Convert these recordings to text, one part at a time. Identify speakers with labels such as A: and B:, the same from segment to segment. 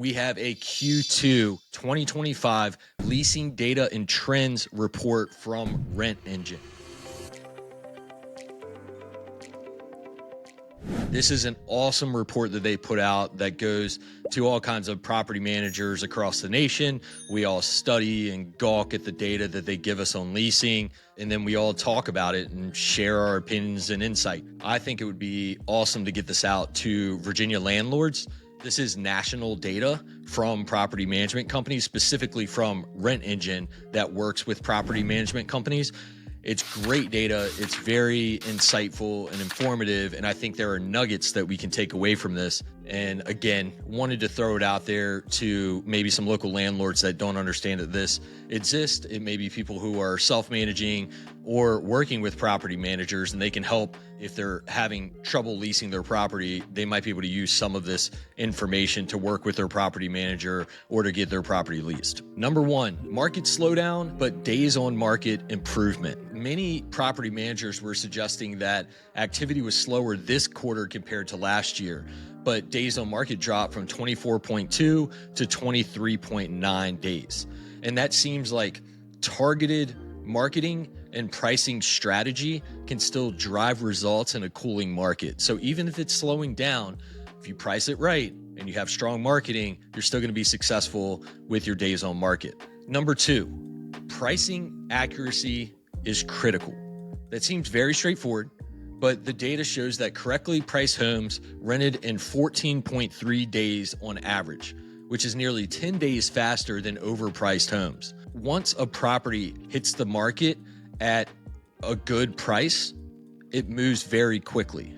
A: we have a Q2 2025 leasing data and trends report from RentEngine. This is an awesome report that they put out that goes to all kinds of property managers across the nation. We all study and gawk at the data that they give us on leasing, and then we all talk about it and share our opinions and insight. I think it would be awesome to get this out to Virginia landlords. This is national data from property management companies, specifically from RentEngine that works with property management companies. It's great data. It's very insightful and informative. And I think there are nuggets that we can take away from this. And again, wanted to throw it out there to maybe some local landlords that don't understand that this exists. It may be people who are self-managing or working with property managers, and they can help if they're having trouble leasing their property. They might be able to use some of this information to work with their property manager or to get their property leased. Number one, market slowdown, but days on market improvement. Many property managers were suggesting that activity was slower this quarter compared to last year, but days on market dropped from 24.2 to 23.9 days. And that seems like targeted marketing and pricing strategy can still drive results in a cooling market. So even if it's slowing down, if you price it right and you have strong marketing, you're still going to be successful with your days on market. Number two, pricing accuracy is critical. That seems very straightforward, but the data shows that correctly priced homes rented in 14.3 days on average, which is nearly 10 days faster than overpriced homes. Once a property hits the market at a good price, it moves very quickly.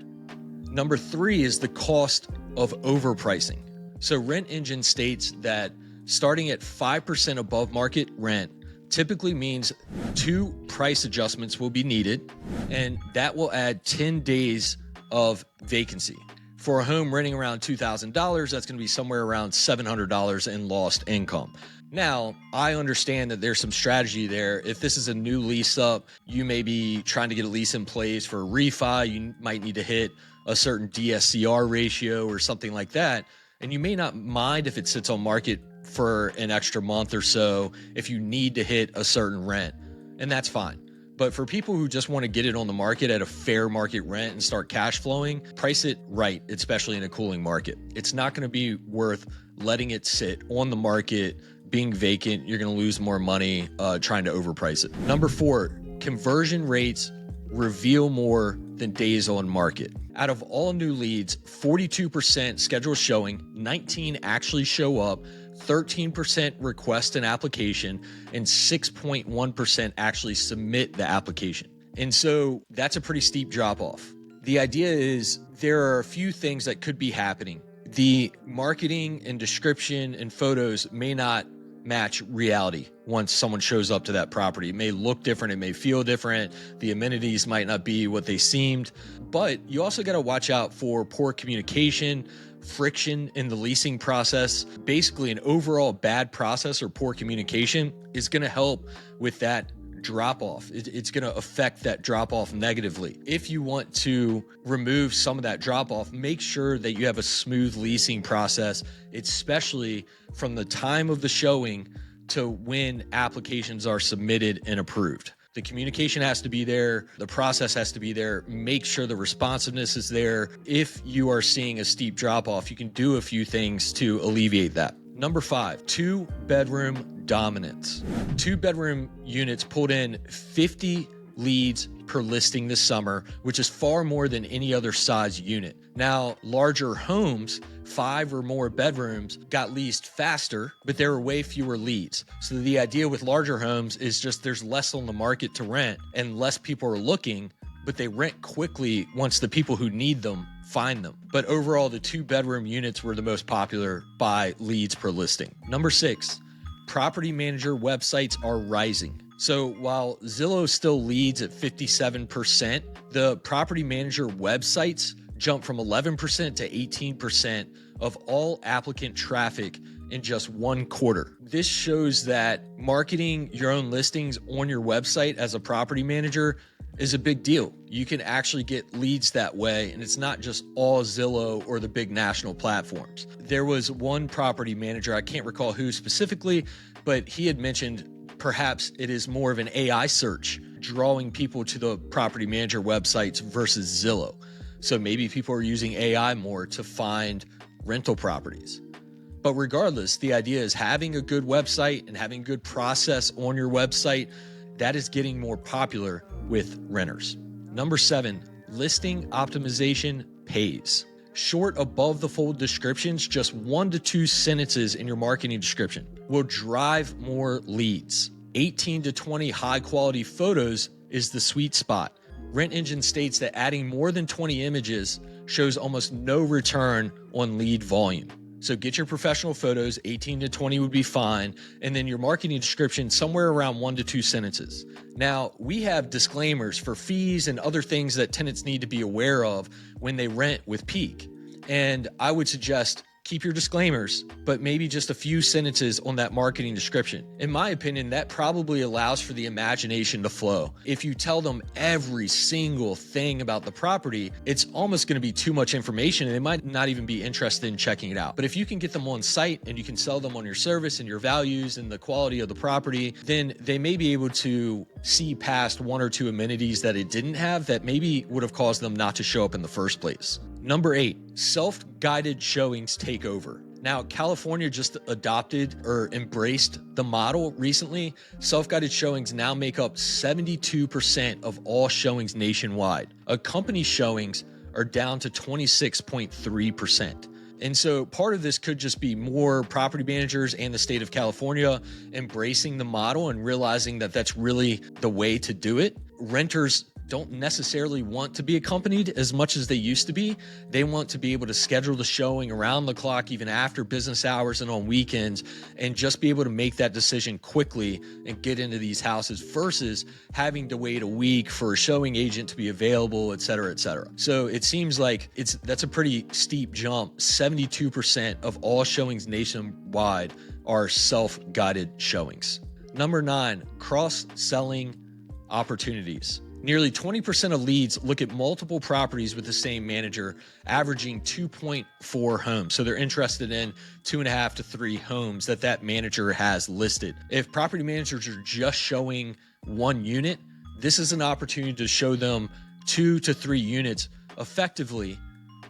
A: Number three is the cost of overpricing. So RentEngine states that starting at 5% above market rent typically means 2 price adjustments will be needed, and that will add 10 days of vacancy. For a home renting around $2,000, that's going to be somewhere around $700 in lost income. Now, I understand that there's some strategy there. If this is a new lease up, you may be trying to get a lease in place for a refi. You might need to hit a certain DSCR ratio or something like that. And you may not mind if it sits on market for an extra month or so if you need to hit a certain rent, and that's fine. But for people who just want to get it on the market at a fair market rent and start cash flowing, price it right, especially in a cooling market. It's not going to be worth letting it sit on the market, being vacant. You're going to lose more money trying to overprice it. Number four, conversion rates reveal more than days on market. Out of all new leads, 42% schedule showing, 19 actually show up, 13% request an application, and 6.1% actually submit the application. And so that's a pretty steep drop off. The idea is there are a few things that could be happening. The marketing and description and photos may not match reality once someone shows up to that property. It may look different. It may feel different. The amenities might not be what they seemed, but you also got to watch out for poor communication, friction in the leasing process. Basically, an overall bad process or poor communication is going to help with that drop off. It's going to affect that drop off negatively. If you want to remove some of that drop off, make sure that you have a smooth leasing process, especially from the time of the showing to when applications are submitted and approved. The communication has to be there. The process has to be there. Make sure the responsiveness is there. If you are seeing a steep drop off, you can do a few things to alleviate that. Number five, 2-bedroom dominance. 2-bedroom units pulled in 50 leads per listing this summer, which is far more than any other size unit. Now, larger homes, 5 or more bedrooms, got leased faster, but there were way fewer leads. So the idea with larger homes is just there's less on the market to rent and less people are looking, but they rent quickly once the people who need them find them. But overall, the 2-bedroom units were the most popular by leads per listing. Number 6, property manager websites are rising. So while Zillow still leads at 57%, the property manager websites jumped from 11% to 18% of all applicant traffic in just one quarter. This shows that marketing your own listings on your website as a property manager is a big deal. You can actually get leads that way, and it's not just all Zillow or the big national platforms. There was one property manager, I can't recall who specifically, but he had mentioned perhaps it is more of an AI search drawing people to the property manager websites versus Zillow. So maybe people are using AI more to find rental properties. But regardless, the idea is having a good website and having a good process on your website, that is getting more popular with renters. Number 7, listing optimization pays. Short above the fold descriptions, just 1 to 2 sentences in your marketing description will drive more leads. 18 to 20 high quality photos is the sweet spot. RentEngine states that adding more than 20 images shows almost no return on lead volume. So get your professional photos, 18 to 20 would be fine. And then your marketing description, somewhere around 1 to 2 sentences. Now, we have disclaimers for fees and other things that tenants need to be aware of when they rent with Peak. And I would suggest keep your disclaimers, but maybe just a few sentences on that marketing description. In my opinion, that probably allows for the imagination to flow. If you tell them every single thing about the property, it's almost going to be too much information and they might not even be interested in checking it out. But if you can get them on site and you can sell them on your service and your values and the quality of the property, then they may be able to see past 1 or 2 amenities that it didn't have that maybe would have caused them not to show up in the first place. Number 8, self-guided showings take over. Now, California just adopted or embraced the model recently. Self-guided showings now make up 72% of all showings nationwide. Accompanied showings are down to 26.3%. And so part of this could just be more property managers and the state of California embracing the model and realizing that that's really the way to do it. Renters don't necessarily want to be accompanied as much as they used to be. They want to be able to schedule the showing around the clock, even after business hours and on weekends, and just be able to make that decision quickly and get into these houses versus having to wait a week for a showing agent to be available, et cetera, et cetera. So it seems like that's a pretty steep jump. 72% of all showings nationwide are self-guided showings. Number 9, cross-selling opportunities. Nearly 20% of leads look at multiple properties with the same manager, averaging 2.4 homes. So they're interested in 2.5 to 3 homes that manager has listed. If property managers are just showing 1 unit, this is an opportunity to show them 2 to 3 units effectively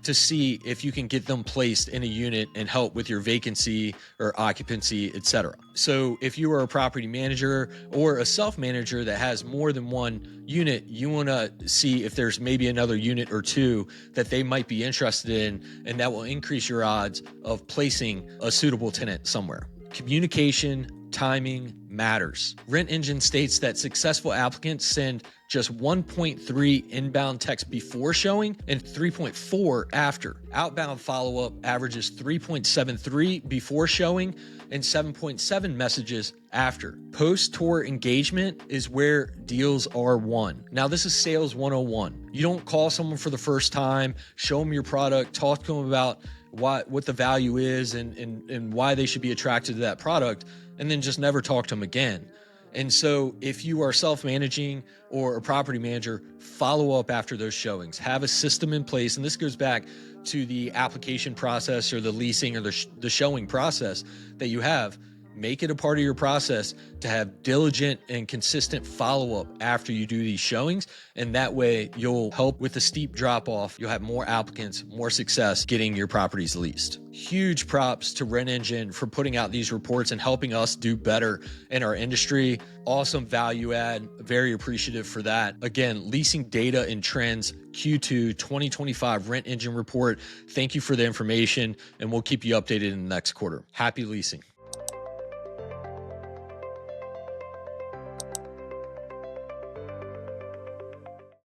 A: to see if you can get them placed in a unit and help with your vacancy or occupancy, etc. So if you are a property manager or a self-manager that has more than 1 unit, you want to see if there's maybe another unit or 2 that they might be interested in, and that will increase your odds of placing a suitable tenant somewhere. Communication, timing matters. RentEngine states that successful applicants send just 1.3 inbound text before showing and 3.4 after. Outbound follow-up averages 3.73 before showing and 7.7 messages after. Post-tour engagement is where deals are won. Now, this is sales 101. You don't call someone for the first time, show them your product, talk to them about what the value is and why they should be attracted to that product, and then just never talk to them again. And so if you are self-managing or a property manager, follow up after those showings. Have a system in place. And this goes back to the application process or the leasing or the showing process that you have. Make it a part of your process to have diligent and consistent follow-up after you do these showings. And that way you'll help with the steep drop-off. You'll have more applicants, more success getting your properties leased. Huge props to RentEngine for putting out these reports and helping us do better in our industry. Awesome value add. Very appreciative for that. Again, leasing data and trends, Q2 2025 RentEngine report. Thank you for the information, and we'll keep you updated in the next quarter. Happy leasing.